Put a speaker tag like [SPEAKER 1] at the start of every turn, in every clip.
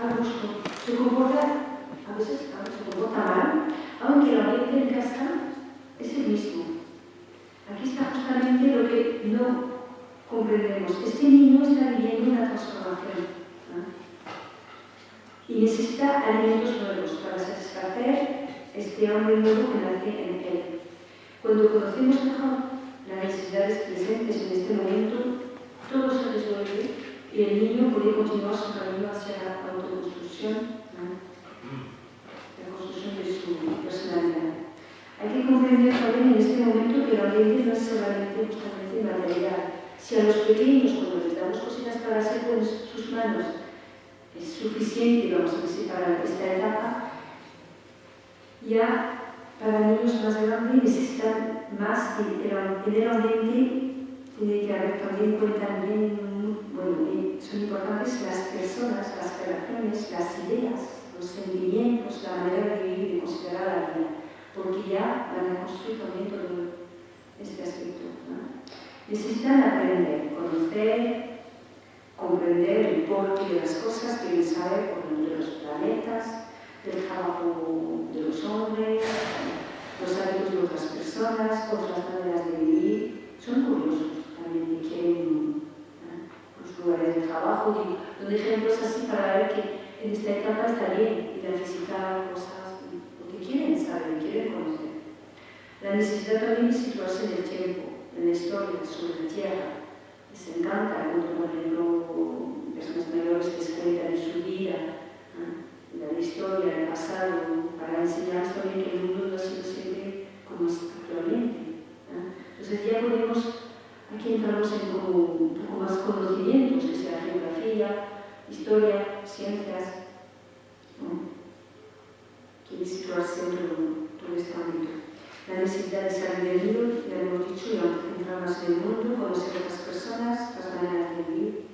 [SPEAKER 1] gusto. Se comporta, a veces se comporta mal, aunque el ambiente en casa es el mismo. Aquí está justamente lo que no comprendemos. Este niño está viviendo una transformación, ¿no? Y necesita alimentos nuevos para satisfacer este hambre nuevo que nace en él. Cuando conocemos mejor las necesidades presentes en este momento, todo se resuelve y el niño puede continuar su camino hacia la autoconstrucción, ¿no? La construcción de su personalidad. Hay que comprender también en este momento que el ambiente no es solamente justamente material. Si a los pequeños, cuando les damos cositas para hacer con sus manos, es suficiente, vamos a decir, para esta etapa, ya para niños más grandes necesitan más, y en el ambiente tiene que haber también cuenta bien, bueno, son importantes las personas, las relaciones, las ideas, los sentimientos, la manera de vivir y de considerar la vida, porque ya van a construir también todo este aspecto, ¿no? Necesitan aprender, conocer, comprender el porqué de las cosas, quieren saber por ejemplo de los planetas, del trabajo de los hombres, los hábitos de otras personas, otras maneras de vivir. Son curiosos también y quieren los lugares de trabajo. Doy ejemplos así para ver que en esta etapa está bien y necesitan cosas porque quieren saber, quieren conocer. La necesidad también de situarse en el tiempo, en la historia, sobre la tierra. Les encanta cuando, por ejemplo, personas mayores les cuentan de su vida, la historia, el pasado, para enseñarles también que el mundo no ha sido siempre como es actualmente. Entonces ya podemos, aquí entramos en como un poco más conocimientos, que sea geografía, historia, ciencias, ¿no? Quiere situarse en todo este ámbito. La necesidad de salir del mundo, ya lo hemos dicho, y entrar más en el mundo, conocer a otras personas, las maneras de vivir.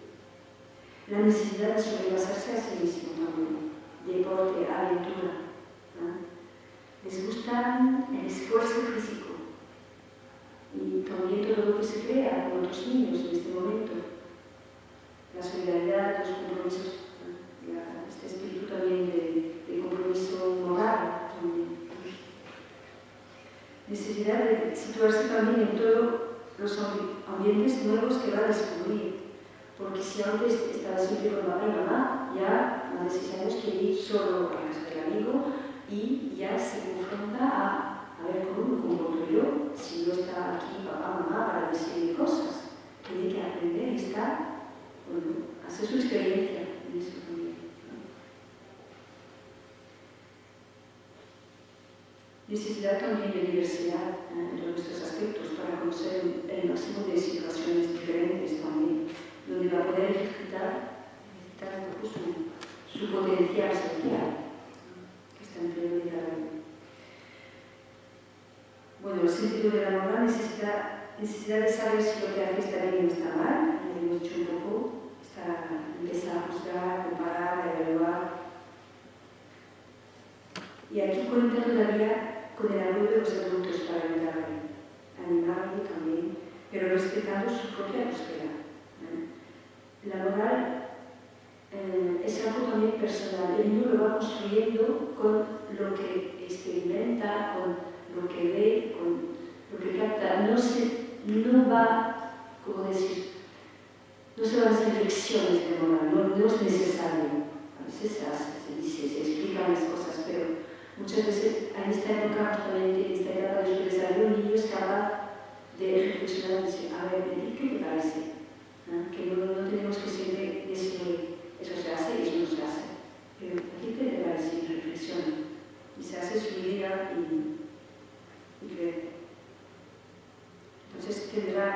[SPEAKER 1] La necesidad de sobrepasarse a sí mismo también. Deporte, aventura, ¿no? Les gusta el esfuerzo físico y también todo lo que se crea con otros niños en este momento, la solidaridad, los compromisos, ¿no? Este espíritu también de compromiso moral también. Necesidad de situarse también en todos los ambientes nuevos que va a descubrir. Porque si antes estaba siempre con papá y mamá, ya a 16 años quiere ir solo a casa del amigo y ya se confronta a ver cómo me comporto yo si no está aquí papá, mamá para decirle cosas. Tiene que aprender y estar, bueno, hacer su experiencia en eso también, ¿no? Necesidad también de diversidad en todos estos aspectos para conocer el máximo de situaciones diferentes también, donde va a poder ejercitar un poco su potencial social, que está en prioridad. Bueno, el sentido de la moral necesidad de saber si lo que hace está bien o está mal, ya lo hemos dicho un poco, empezar a juzgar, comparar, a evaluar. Y aquí cuenta todavía con el apoyo de los adultos para ayudarle, animarle también, pero respetando su propia búsqueda. La moral es algo también personal. El niño lo va construyendo con lo que experimenta, con lo que ve, con lo que capta. No va, como decir, no se van a hacer lecciones de moral, no es necesario. A veces se hace, se dice, se explican las cosas, pero muchas veces en esta época, justamente en esta etapa de su desarrollo, el niño es capaz de reflexionar y decir, a ver, ¿qué te parece? Que no tenemos que siempre decir eso se hace y eso no se hace. Pero aquí qué te parece, reflexiona. Y se hace su idea y cree. Entonces tendrá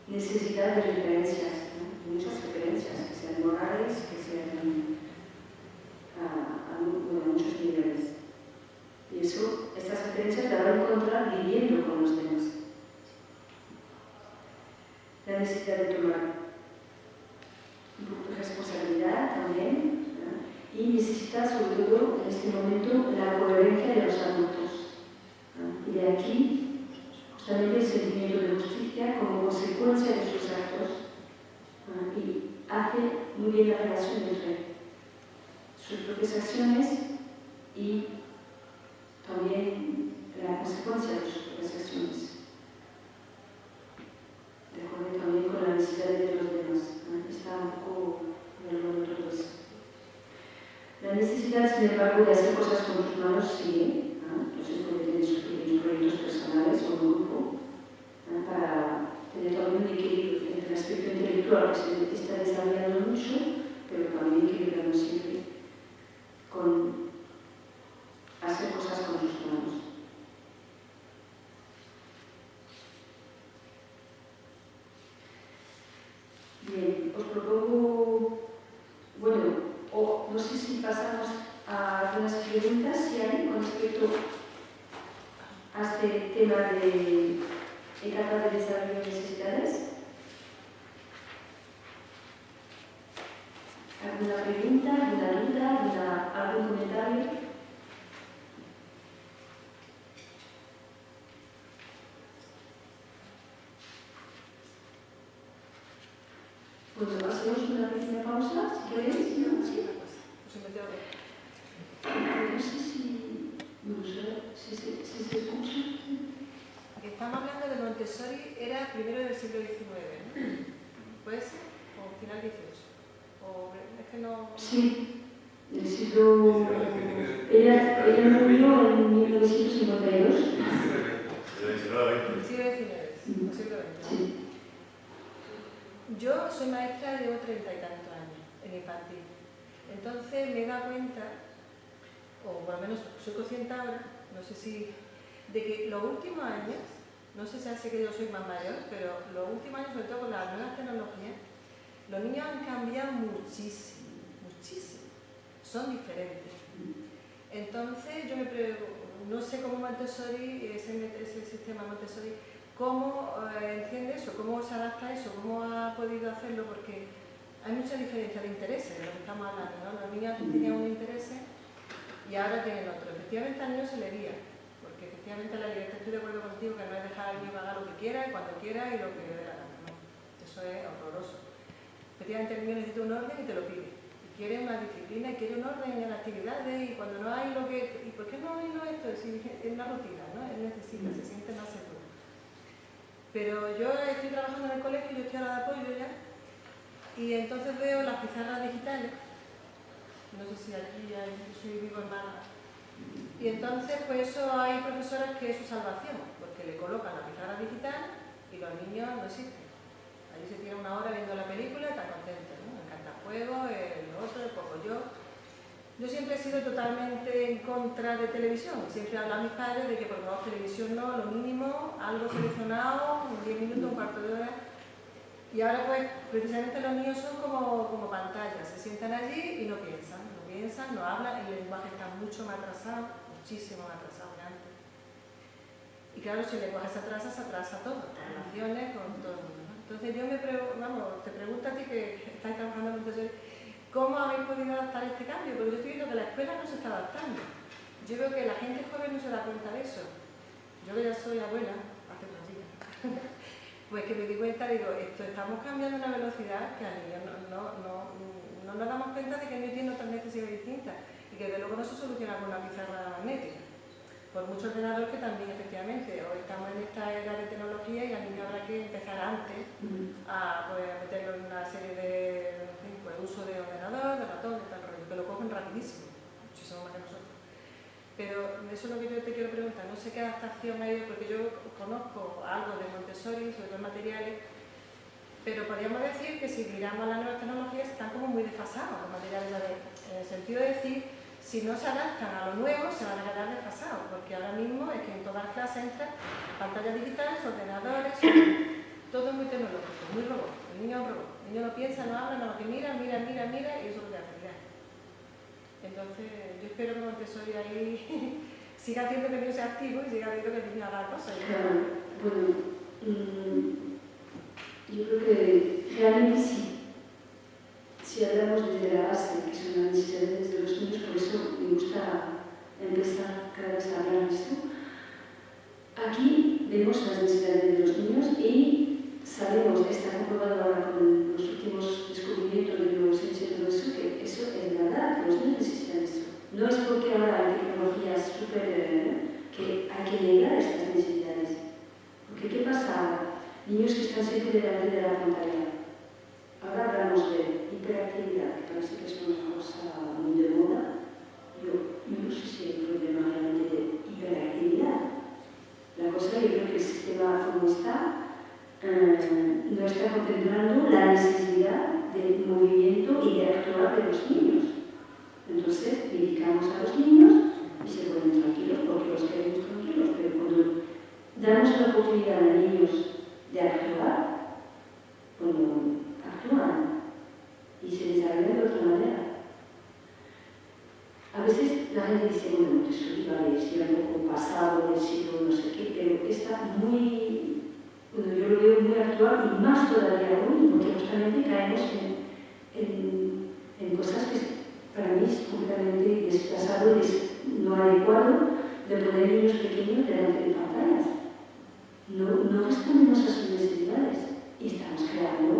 [SPEAKER 1] necesidad de referencias, ¿no? Muchas referencias, que sean morales, que sean a muchos niveles. Y eso, estas referencias las va a encontrar viviendo con los demás. La necesidad de tomar un poco de responsabilidad también, ¿no? Y necesita sobre todo en este momento la coherencia de los adultos, ¿no? Y de aquí justamente el sentimiento de justicia como consecuencia de sus actos, ¿no? Y hace muy bien la relación entre sus propias acciones y también la consecuencia de sus propias acciones. De acuerdo también con la necesidad de los demás. Está un poco en el de todo eso. La necesidad, sin embargo, de hacer cosas con tus manos sigue. Entonces puede tener sus pequeños proyectos personales o un grupo para tener también un equilibrio entre el aspecto intelectual que se está desarrollando mucho, pero también equilibrando siempre con hacer cosas con tus manos. Bien, os propongo, bueno, no sé si pasamos a algunas preguntas, si hay, con respecto a este tema de etapa de desarrollo de necesidades. ¿Alguna pregunta, alguna duda, algún comentario? Bueno, hacemos una pequeña pausa, si queréis, ¿no? Sí. No sé si se escucha.
[SPEAKER 2] Estamos hablando de Montessori, era primero del siglo XIX, ¿no? ¿Puede ser? ¿O final XVIII? ¿O es que no...?
[SPEAKER 1] Sí, del siglo... Ella murió en 1952.
[SPEAKER 2] Del siglo XIX, siglo XX.
[SPEAKER 1] Sí.
[SPEAKER 2] Yo soy maestra y llevo 30 y tantos años en infantil. Entonces me he dado cuenta, o por lo menos soy consciente ahora, no sé si, de que los últimos años, no sé si hace que yo soy más mayor, pero los últimos años, sobre todo con las nuevas tecnologías, los niños han cambiado muchísimo, muchísimo. Son diferentes. Entonces yo no sé cómo Montessori, ese sistema Montessori, cómo entiende eso, cómo se adapta a eso, cómo ha podido hacerlo, porque hay mucha diferencia de intereses de lo que estamos hablando, ¿no? Los niños tenían un interés y ahora tienen otro. Efectivamente al niño se le guía, porque efectivamente la libertad, estoy de acuerdo contigo, que no es dejar al niño que haga lo que quiera y cuando quiera y lo que le dé la gana, no. Eso es horroroso. Efectivamente el niño necesita un orden y te lo pide. Y quiere una disciplina y quiere un orden en las actividades y cuando no hay lo que... ¿Y por qué no hay esto? Es una rutina, ¿no? Él necesita, se siente más seguro. Pero yo estoy trabajando en el colegio, yo estoy ahora de apoyo ya, y entonces veo las pizarras digitales, no sé si aquí soy vivo en Málaga, y entonces pues eso hay profesoras que es su salvación, porque le colocan la pizarra digital y los niños no existen. Allí se tiene una hora viendo la película y están contentos, ¿no? El cantajuegos, el otro, el pocoyo. Yo siempre he sido totalmente en contra de televisión. Siempre hablo a mis padres de que por favor televisión no, lo mínimo, algo seleccionado, 10 minutos, un cuarto de hora. Y ahora pues precisamente los niños son como pantallas, se sientan allí y no piensan, no hablan, el lenguaje está mucho más atrasado, muchísimo más atrasado que antes. Y claro, si el lenguaje se atrasa todo, con relaciones, con todo el mundo, ¿no? Entonces yo te pregunto a ti que estás trabajando con Montessori, ¿cómo habéis podido adaptar este cambio? Porque yo estoy viendo que la escuela no se está adaptando. Yo veo que la gente joven no se da cuenta de eso. Yo que ya soy abuela, hace 2 días, pues que me di cuenta, digo, estamos cambiando a una velocidad que a niños no nos damos cuenta de que el niño tiene otras necesidades distintas y que de luego no se soluciona con una pizarra magnética. Por mucho ordenador que también, efectivamente, hoy estamos en esta era de tecnología y al niño habrá que empezar antes a meterlo en una serie de uso de ordenador, de ratón, de tal rollo, que lo cogen rapidísimo, muchísimo más que nosotros. Pero eso es lo que yo te quiero preguntar, no sé qué adaptación ha ido, porque yo conozco algo de Montessori, sobre todo materiales, pero podríamos decir que si miramos las nuevas tecnologías están como muy desfasados los materiales, en el sentido de decir, si no se adaptan a lo nuevo se van a quedar desfasados, porque ahora mismo es que en todas las clases entran pantallas digitales, ordenadores, todo muy tecnológico, muy robot, el niño es un robot. El niño no piensa, no habla, nada más que mira y eso es lo que hace ya. Entonces, yo espero que Montessori ahí siga haciendo que el niño sea activo y siga haciendo que el niño haga cosas.
[SPEAKER 1] Claro, bueno, yo creo que realmente sí. Si hablamos desde la base, que son las necesidades de los niños, por eso me gusta empezar cada vez a hablar de esto. Aquí vemos las necesidades de los niños y sabemos, está comprobado ahora con los últimos descubrimientos de neurociencia y todo eso, que eso es verdad, que los niños necesitan No es porque ahora hay tecnologías que hay que negar estas necesidades. Porque ¿qué pasa ahora? Niños que están siempre delante de la pantalla. Ahora hablamos de hiperactividad, que parece que es una cosa muy de moda. Yo no sé si hay un problema realmente de hiperactividad. La cosa, yo creo que el sistema como está, no está contemplando la necesidad de movimiento y de actuar de los niños. Entonces, dedicamos a los niños y se ponen tranquilos porque los queremos tranquilos, pero cuando damos la oportunidad a niños de actuar, bueno, actúan y se desarrollan de otra manera. A veces la gente dice, bueno, Montessori vale, es un poco pasado del siglo no sé qué, pero está muy, bueno, yo lo veo muy actual y más todavía hoy, porque justamente caemos en cosas que para mí es completamente desplazado y no adecuado de poner niños pequeños delante de pantallas. No respondemos a sus necesidades y estamos creando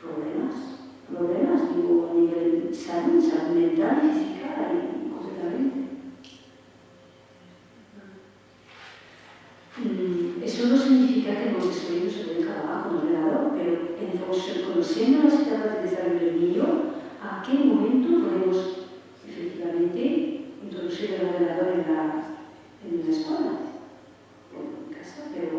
[SPEAKER 1] problemas, digo, a nivel salud mental, física y completamente. Eso no significa que Montessori no se puede trabajar con ordenador, pero conociendo las etapas de desarrollo del niño, ¿a qué momento podemos efectivamente introducir el ordenador en la escuela? Bueno, en casa, pero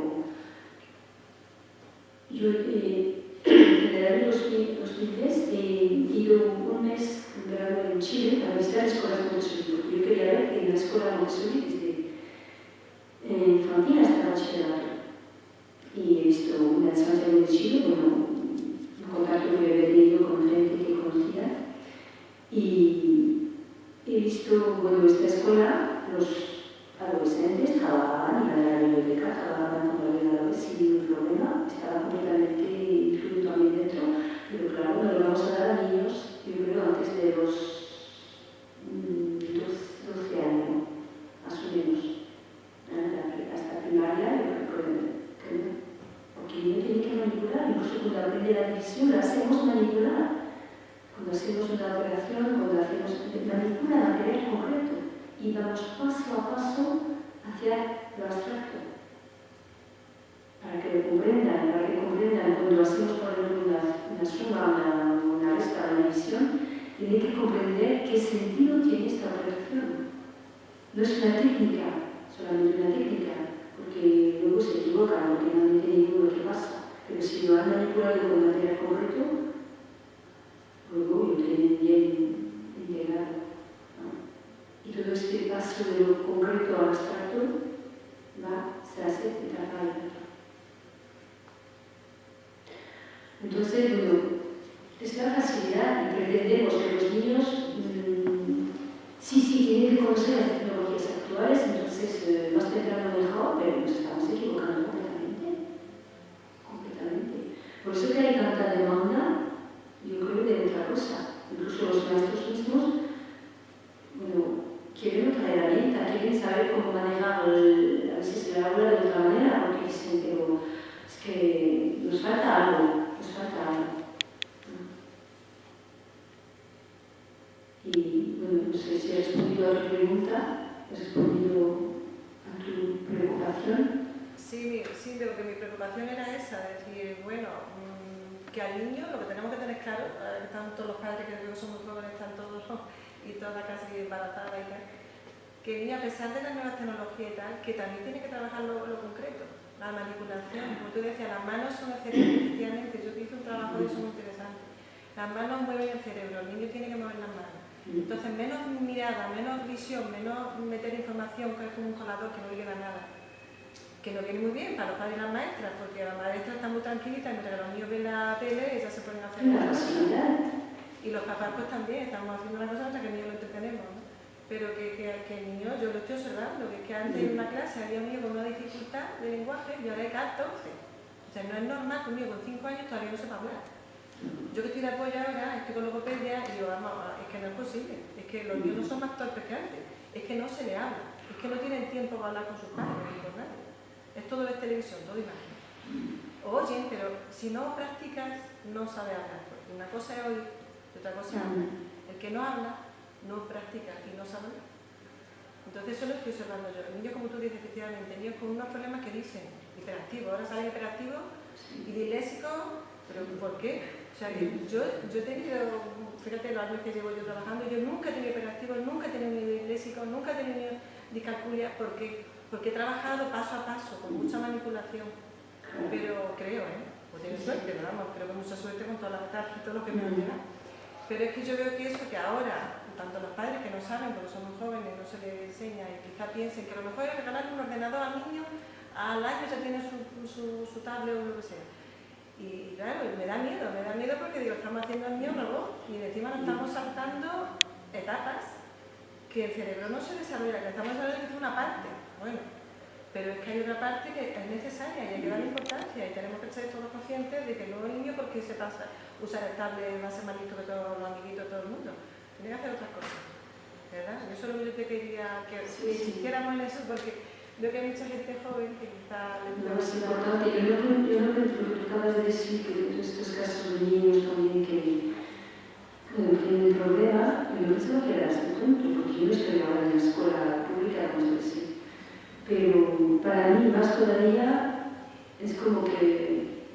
[SPEAKER 1] yo en el año 2010 he ido un mes en verano en Chile para visitar escuelas Montessori, porque yo quería ver en la escuela Montessori desde infantil hasta bachillerato. Y he visto una en Santiago de Chile, bueno, un contacto que había tenido con gente que conocía. Y he visto, bueno, esta escuela, los adolescentes trabajaban, iban a la biblioteca, trabajaban con ordenadores sin ningún problema, estaba completamente incluido también dentro, pero claro, no lo vamos a dar a niños, yo creo, antes de los 12 años, más o menos. Hasta primaria, yo creo que no. Porque el niño tiene que manipular, incluso cuando aprende la división, la hacemos manipular. Cuando hacemos una operación, cuando hacemos manipula material concreto y vamos paso a paso hacia lo abstracto. Para que lo comprendan, cuando hacemos, por ejemplo, una suma, una resta, una división, tienen que comprender qué sentido tiene esta operación. No es una técnica, solamente una técnica, porque luego se equivocan, porque no entienden lo que pasa. Pero si lo han manipulado con material concreto, luego lo tienen bien integrado, ¿no? Y todo este paso de lo concreto al abstracto se hace etapa a etapa. Entonces, bueno, es la facilidad y pretendemos que los niños sí tienen que conocer las tecnologías actuales, entonces más temprano mejor, pero nos estamos equivocando completamente. Por eso que hay tanta demanda, yo creo, de otra cosa. Incluso los maestros mismos, bueno, quieren otra herramienta, quieren saber cómo manejar a veces el aula de otra manera, porque dicen, pero es que nos falta algo. Y bueno, no sé si he respondido a tu pregunta, he respondido a tu preocupación.
[SPEAKER 2] Sí, pero que mi preocupación era esa, decir, bueno, que al niño lo que tenemos que tener claro, están todos los padres que creo que son muy jóvenes, están todos y toda casi embarazada y tal, que el niño, a pesar de las nuevas tecnologías y tal, que también tiene que trabajar lo concreto, la manipulación. Como tú decías, las manos son el cerebro, efectivamente, yo hice un trabajo de eso muy interesante. Las manos mueven el cerebro, el niño tiene que mover las manos. Entonces, menos mirada, menos visión, menos meter información, que es como un colador que no le queda nada. Que no viene muy bien para los padres y las maestras, porque las maestras están muy tranquilitas, mientras que los niños ven la tele, ellas se ponen a hacer cosas. Y los papás pues también, estamos haciendo una cosa hasta que el niño lo entretenemos, ¿no? Pero que el niño, yo lo estoy observando, que es que antes en una clase había un niño con una dificultad de lenguaje y ahora hay 14. O sea, no es normal que un niño con 5 años todavía no sepa hablar. Yo que estoy de apoyo ahora, estoy con logopedia y digo, vamos, es que no es posible, es que los niños no son más torpes que antes, es que no se le habla, es que no tienen tiempo para hablar con sus padres ni con nadie. Es todo es televisión, todo imagen. Oyen, pero si no practicas, no sabe hablar. Porque una cosa es oír y otra cosa es hablar. El que no habla, no practica y no sabe. Entonces eso lo estoy observando yo. Los niños, como tú dices, efectivamente, niños con unos problemas que dicen hiperactivos, ahora salen hiperactivos y disléxicos, pero ¿por qué? O sea, yo he tenido, fíjate los años que llevo yo trabajando, yo nunca he tenido hiperactivos, nunca he tenido disléxicos, nunca he tenido discalculia, porque he trabajado paso a paso, con mucha manipulación. Pero creo, pues tengo suerte, pero vamos, creo que mucha suerte con todas las cartas y todo lo que me han llegado. Pero es que yo veo que eso, que ahora, tanto los padres que no saben, porque son muy jóvenes, no se les enseña y quizá piensen que a lo mejor es regalarle un ordenador al niño, al año ya tiene su tablet o lo que sea. Y claro, me da miedo porque digo, estamos haciendo el niño robot y encima nos estamos saltando etapas que el cerebro no se desarrolla, que estamos hablando de una parte, bueno, pero es que hay otra parte que es necesaria y hay que darle importancia y tenemos que ser todos conscientes de que no el niño porque se pasa usar el tablet va a ser más listo que todos los amiguitos de todo el mundo, tiene que hacer otras cosas, ¿verdad? Eso es lo que yo te quería que insistiéramos en eso porque veo que hay mucha gente joven que quizá...
[SPEAKER 1] No, es importante. Yo lo que tú acabas de decir, que en estos casos de niños también que tienen problema, yo pensaba que era este tonto, porque yo no estoy ahora en la escuela pública, vamos a decir. Pero para mí, más todavía, es como que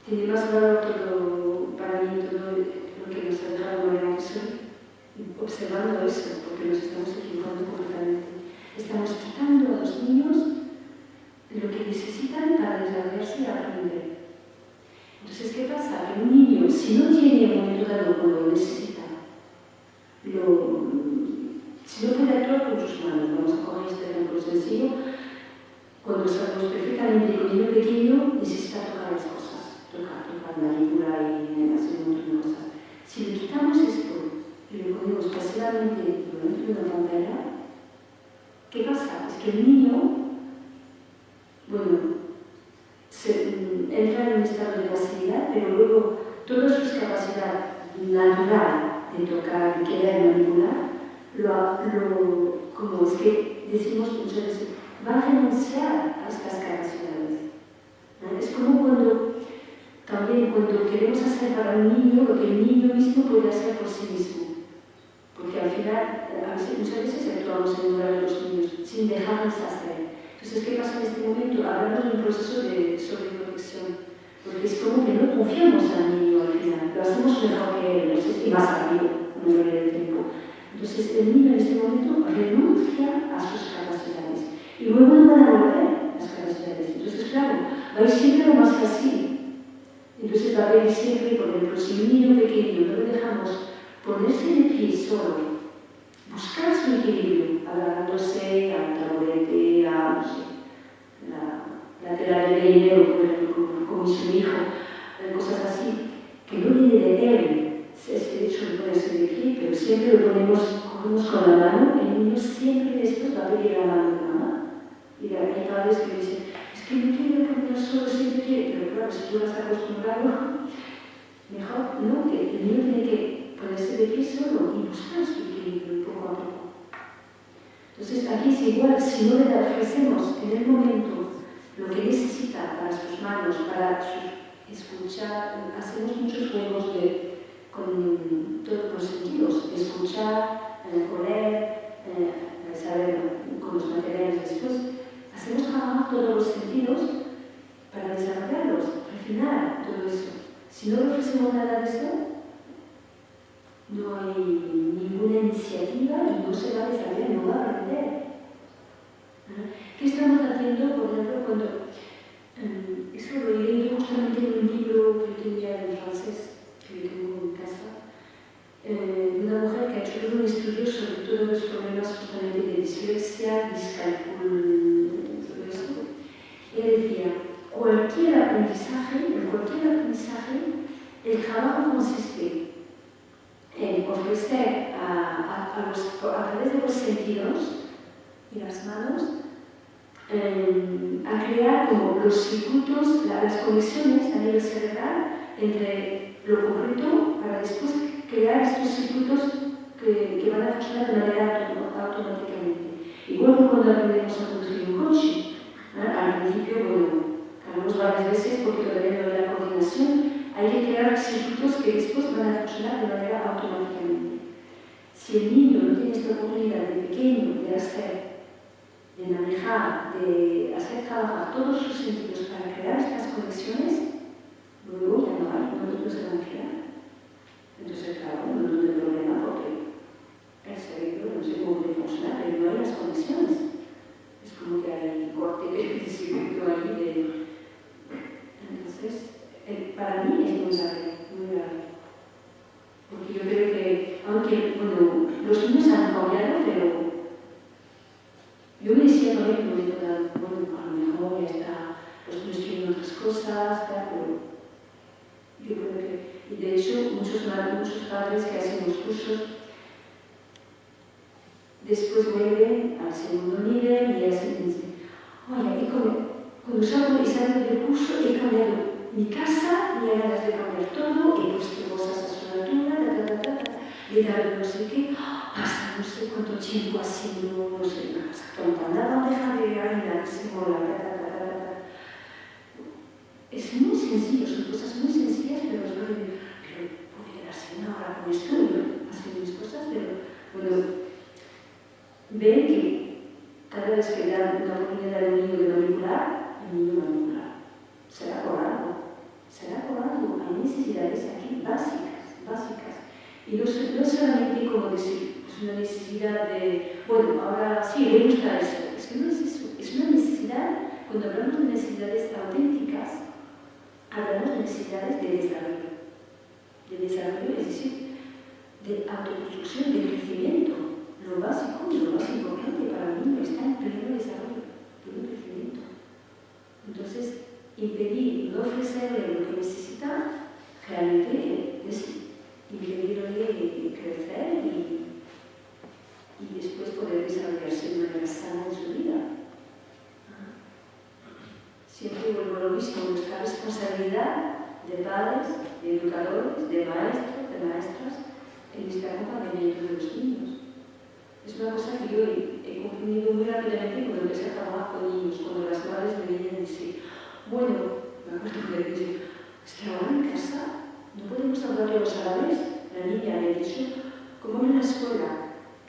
[SPEAKER 1] tiene más valor todo, para mí, todo lo que nos ha dejado la que soy, observando eso, porque nos estamos equivocando completamente. Estamos quitando a los niños lo que necesitan para desarrollarse y aprender. Entonces, ¿qué pasa? Que un niño, si no tiene un momento dado cuando lo necesita, si no puede actuar con sus manos, vamos a coger este ejemplo sencillo, cuando sabemos perfectamente que un niño pequeño necesita tocar las cosas, tocar, manipular y hacer un montón de cosas. Si le quitamos esto y lo ponemos pasivamente dentro de una pantalla, ¿qué pasa? Es que el niño, entra en un estado de pasividad, pero luego toda su capacidad natural de tocar y querer manipular, como es que decimos muchas veces, va a renunciar a estas capacidades. ¿No? Es como también cuando queremos hacer para un niño lo que el niño mismo puede hacer por sí mismo. Porque al final, muchas veces actuamos en lugar de los niños, sin dejarles hacer. Entonces, ¿qué pasa en este momento? Hablamos de un proceso de sobreprotección, porque es como que no confiamos al niño al final, lo hacemos mejor que él, y más rápido, en la mayoría del tiempo. Entonces, el niño en este momento renuncia a sus capacidades, y luego no van a volver las capacidades. Entonces, claro, va a ir siempre lo más fácil. Entonces, va a haber siempre, por ejemplo, si un niño pequeño no le dejamos ponerse de pie solo, buscar su equilibrio, agarrándose al taburete, a, no sé, la tela de leño, como su hijo, cosas así, que no viene de él, este hecho de ponerse de pie, pero siempre lo cogemos con la mano, el niño siempre después va a pedir la mano de mamá. Y hay padres que dicen, es que no quiero caminar solo, siempre quiere, pero claro, si tú lo has acostumbrado, mejor, no, que el niño tiene que ponerse de pie solo y buscar su equilibrio poco a poco. Entonces aquí es igual, si no le ofrecemos en el momento lo que necesita para sus manos, para escuchar, hacemos muchos juegos con todos los sentidos, escuchar, oler, saber con los materiales después. Hacemos trabajar todos los sentidos para desarrollarlos, refinar todo eso. Si no le ofrecemos nada de eso, no hay ninguna iniciativa y no se va a desarrollar, no va a aprender. ¿Qué estamos haciendo, por ejemplo, cuando... eso lo he leído justamente en un libro que tenía en francés, que yo tengo en casa, una mujer que ha hecho todo un estudio sobre todos los problemas justamente de dislexia, discalculia, todo eso. Y decía, en cualquier aprendizaje, el trabajo consiste en ofrecer a través de los sentidos y las manos, a crear como los circuitos, las conexiones a nivel cerebral entre lo concreto para después crear estos circuitos que van a funcionar de manera automáticamente. Igual que cuando aprendemos a conducir un coche, al principio, ganamos varias veces porque todavía no hay la coordinación, hay que crear circuitos que después van a funcionar de manera automáticamente. Si si el niño no tiene esta oportunidad de pequeño de hacer, de manejar, de hacer trabajar todos sus sentidos para crear estas conexiones, luego ya no se van a crear. Entonces, claro, no tiene problema porque el cerebro no sé cómo puede funcionar, pero no hay las conexiones. Es como que hay corte de circuito ahí. Entonces, para mí es muy grave, muy grave. Porque yo creo que, aunque, bueno, los niños han cambiado, pero yo me decía también en un momento dado, bueno, a lo mejor ya está, los niños quieren otras cosas, pero yo creo que, y de hecho, muchos padres que hacen los cursos después vuelven al segundo nivel y dicen, oye, cuando salgo del curso he cambiado mi casa, tenía ganas de cambiar todo, he puesto cosas a su altura, le he dado no sé qué, pasa no sé cuánto tiempo haciendo, no sé, una cosa tonta, una bandeja de harina que se mola, Es muy sencillo, son cosas muy sencillas, pero puede quedarse una hora con esto y hacer mis cosas, pero bueno, ven que cada vez que dan una oportunidad a un niño de manipular, el niño manipula. Será por algo, hay necesidades aquí básicas. Y no es solamente como decir, es una necesidad de, bueno, ahora sí, me gusta eso. Es que no es eso, es una necesidad, cuando hablamos de necesidades auténticas, hablamos de necesidades de desarrollo, es decir, de autoconstrucción, de crecimiento. Lo básico y lo más importante para el niño está en pleno desarrollo, pleno crecimiento. Entonces, impedir, no ofrecerle lo que necesita, realmente es impedirle crecer y después poder desarrollarse de manera sana en su vida. Siempre vuelvo a lo mismo, nuestra responsabilidad de padres, de educadores, de maestros, de maestras, en este acompañamiento de los niños. Es una cosa que yo he comprendido muy rápidamente cuando empecé a trabajar con niños, cuando las madres me venían a decir, bueno, me acuerdo que me decían, es que ahora en casa no podemos hablar todos a la vez. La niña me ha dicho, como en la escuela,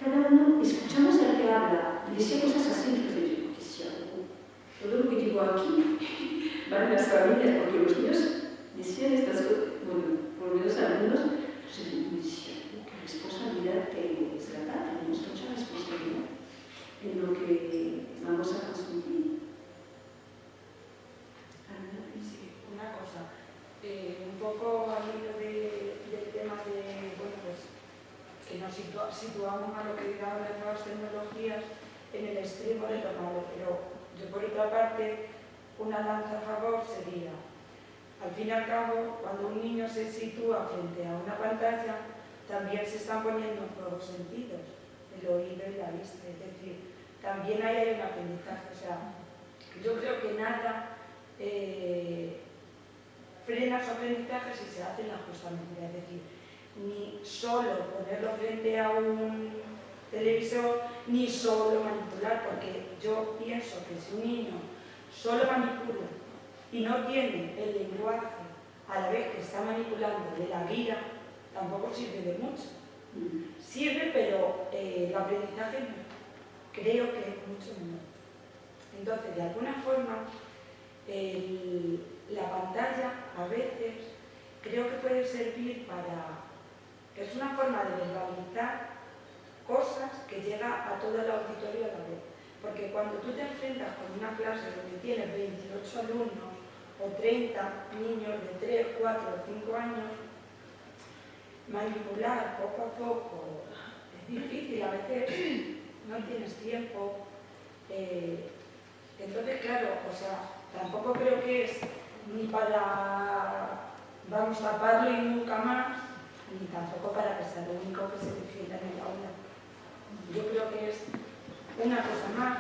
[SPEAKER 1] cada uno escuchamos al que habla y decía cosas así, y yo digo, ¿qué sea? Todo lo que digo aquí van a las familias, porque los niños decían estas cosas, bueno, por lo menos algunos, pues me decían, qué responsabilidad tengo, es verdad, tenemos mucha responsabilidad en lo que vamos a transmitir.
[SPEAKER 3] Sí, una cosa, un poco al hilo del tema de, bueno, pues, que nos situamos a lo que digamos las nuevas tecnologías en el extremo de lo malo, pero yo por otra parte, una lanza a favor sería, al fin y al cabo, cuando un niño se sitúa frente a una pantalla, también se están poniendo nuevos sentidos, el oído y la vista, es decir, también ahí hay un aprendizaje, o sea, yo creo que nada frena su aprendizaje si se hace en la justa medida, es decir, ni solo ponerlo frente a un televisor, ni solo manipular, porque yo pienso que si un niño solo manipula y no tiene el lenguaje a la vez que está manipulando de la guía, tampoco sirve de mucho. Sirve, pero el aprendizaje creo que es mucho menor. Entonces, de alguna forma, la pantalla a veces creo que puede servir para... Es una forma de verbalizar cosas que llega a todo el auditorio a la vez. Porque cuando tú te enfrentas con una clase donde tienes 28 alumnos o 30 niños de 3, 4 o 5 años, manipular poco a poco es difícil, a veces no tienes tiempo. Entonces, claro, o sea, tampoco creo que es ni para vamos a taparlo y nunca más, ni tampoco para que sea lo único que se defienda en el aula. Yo creo que es una cosa más,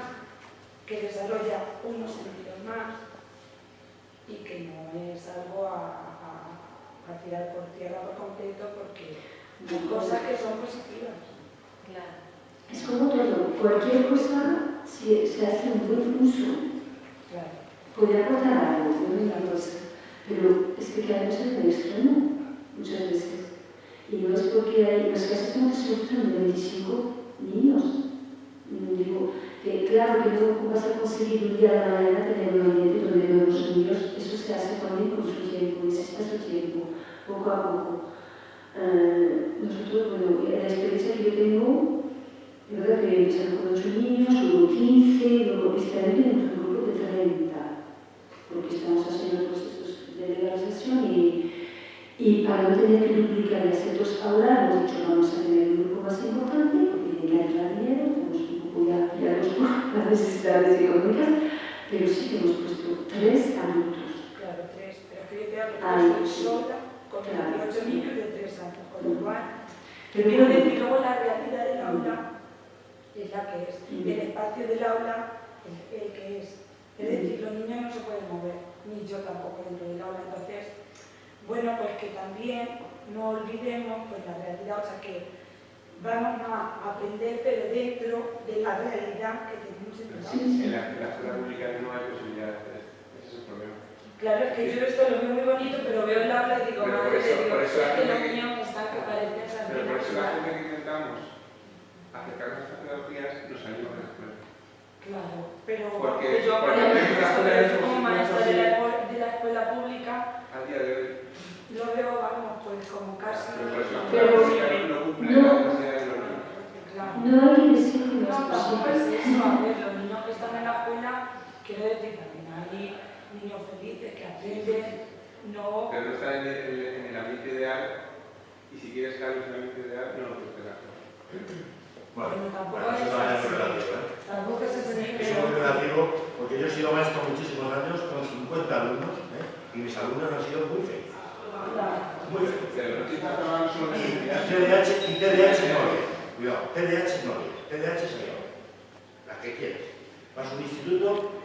[SPEAKER 3] que desarrolla unos sentidos más y que no es algo a tirar por tierra por completo, porque hay cosas que son positivas.
[SPEAKER 2] Claro.
[SPEAKER 1] Es como todo, cualquier cosa, si se hace un buen uso,
[SPEAKER 3] Claro.
[SPEAKER 1] puede aportar algo, no es una cosa, pero es que caemos en el extremo muchas veces. Y no es porque hay las clases no se solucionan de 25 niños. Digo, que claro que no vas a conseguir un día a la mañana tener un ambiente donde nuevos niños, eso se hace también con su tiempo, necesita su tiempo, poco a poco. Nosotros, bueno, la experiencia que yo tengo, es verdad que empezaron con 8 niños, luego 15, luego este año tenemos un grupo de 30, porque estamos haciendo procesos de legalización y para no tener que duplicar y hacer 2 aulas, hemos dicho vamos a tener un grupo más importante, porque tiene que entrar dinero, tenemos un poco ya pillados por las necesidades económicas, pero sí que hemos puesto 3 adultos.
[SPEAKER 3] Claro, 3, pero es que yo te hablo de sola con 28 niños de 3 años, con lo cual, pero quiero decir, luego la realidad del aula es la que es, el espacio del aula es el que es. Es decir, los niños no se pueden mover, ni yo tampoco dentro del aula, entonces, bueno, pues que también no olvidemos pues la realidad, o sea que vamos a aprender, pero dentro de la realidad que tenemos en el aula.
[SPEAKER 4] En la escuela pública no hay posibilidad de hacer esto, ese es el problema.
[SPEAKER 3] Claro, es que yo esto lo veo muy bonito, pero veo el aula y digo, madre de Dios, es que los niños están que parecen sardines.
[SPEAKER 4] Pero por eso la gente que intentamos acercarnos a estas pedagogías nos anima a la escuela.
[SPEAKER 3] Claro, pero
[SPEAKER 4] porque
[SPEAKER 3] yo como maestra de la escuela pública,
[SPEAKER 4] a día de hoy,
[SPEAKER 3] lo veo, vamos, pues como casi...
[SPEAKER 1] Pero
[SPEAKER 4] no cumple la necesidad de los niños.
[SPEAKER 3] Claro.
[SPEAKER 1] No hay que decir que no es
[SPEAKER 3] Tampoco
[SPEAKER 1] posible.
[SPEAKER 3] es eso, a ver, los niños que están en la escuela, quiero decir, también hay niños felices que aprenden, no...
[SPEAKER 4] Pero no está en el ambiente ideal, y si quieres que hable en el ambiente ideal, no lo puedes tener.
[SPEAKER 3] Bueno, tampoco
[SPEAKER 5] eso
[SPEAKER 3] es
[SPEAKER 5] también es
[SPEAKER 3] así.
[SPEAKER 5] relativo,
[SPEAKER 3] Tampoco es así,
[SPEAKER 5] Es muy relativo porque yo he sido maestro muchísimos años con 50 alumnos y mis alumnos han sido muy felices. Muy felices.
[SPEAKER 4] Pero no estoy hablando solo de felicidad.
[SPEAKER 5] TDAH y TDAH no hay. Cuidado, TDAH no hay. TDAH se llama. La que quieras. Vas a un instituto